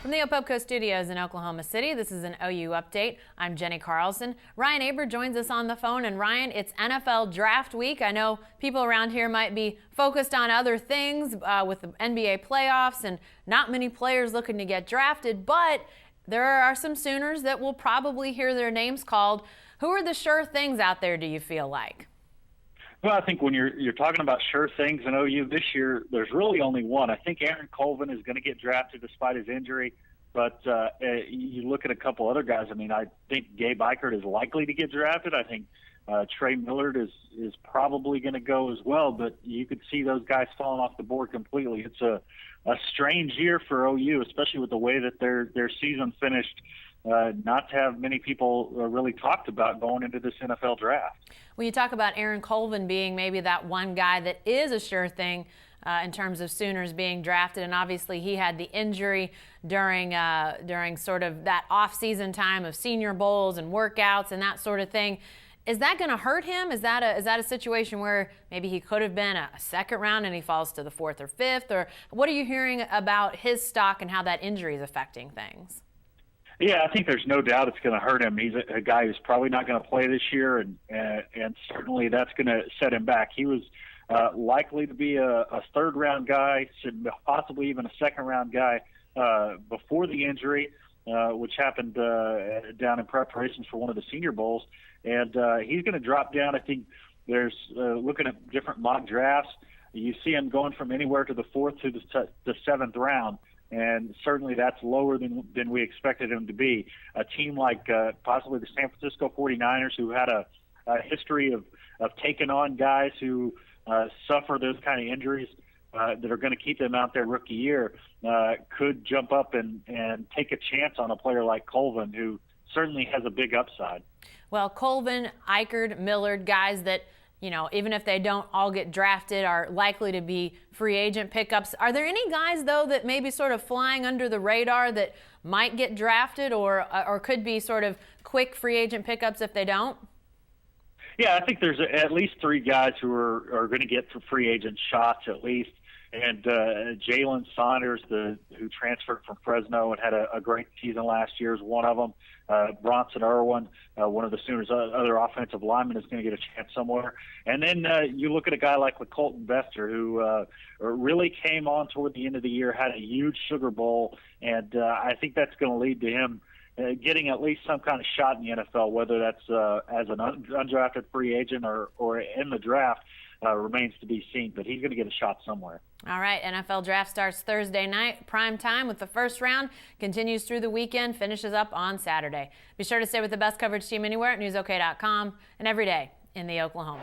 From the Opopco Studios in Oklahoma City, this is an OU update. I'm Jenny Carlson. Ryan Aber joins us on the phone. And Ryan, it's NFL draft week. I know people around here might be focused on other things with the NBA playoffs and not many players looking to get drafted, but there are some Sooners that will probably hear their names called. Who are the sure things out there, do you feel like? Well, I think when you're talking about sure things in OU this year, there's really only one. I think Aaron Colvin is going to get drafted despite his injury, but you look at a couple other guys. I mean, I think Gabe Ikard is likely to get drafted. I think Trey Millard is probably going to go as well, but you could see those guys falling off the board completely. It's a strange year for OU, especially with the way that their season finished. Not to have many people really talked about going into this NFL draft. When you talk about Aaron Colvin being maybe that one guy that is a sure thing in terms of Sooners being drafted, and obviously he had the injury during sort of that off-season time of Senior Bowls and workouts and that sort of thing. Is that going to hurt him? Is that a situation where maybe he could have been a second round and he falls to the fourth or fifth? Or what are you hearing about his stock and how that injury is affecting things? Yeah, I think there's no doubt it's going to hurt him. He's a guy who's probably not going to play this year, and certainly that's going to set him back. He was likely to be a third-round guy, possibly even a second-round guy before the injury, which happened down in preparations for one of the Senior Bowls. And he's going to drop down. I think there's looking at different mock drafts, you see him going from anywhere to the fourth to the seventh round. And certainly that's lower than we expected him to be. A team like possibly the San Francisco 49ers, who had a history of taking on guys who suffer those kind of injuries that are going to keep them out their rookie year, could jump up and take a chance on a player like Colvin, who certainly has a big upside. Well, Colvin, Ikard, Millard, guys that, you know, even if they don't all get drafted, are likely to be free agent pickups. Are there any guys, though, that may be sort of flying under the radar that might get drafted or could be sort of quick free agent pickups if they don't? Yeah, I think there's at least three guys who are going to get free agent shots at least. And Jalen Saunders, who transferred from Fresno and had a great season last year, is one of them. Bronson Irwin, one of the Sooners' other offensive linemen, is going to get a chance somewhere. And then you look at a guy like Colton Bester, who really came on toward the end of the year, had a huge Sugar Bowl, and I think that's going to lead to him getting at least some kind of shot in the NFL, whether that's as an undrafted free agent or in the draft. Remains to be seen, but he's going to get a shot somewhere. All right, NFL draft starts Thursday night, prime time, with the first round, continues through the weekend, finishes up on Saturday. Be sure to stay with the best coverage team anywhere at newsok.com and every day in the Oklahoman.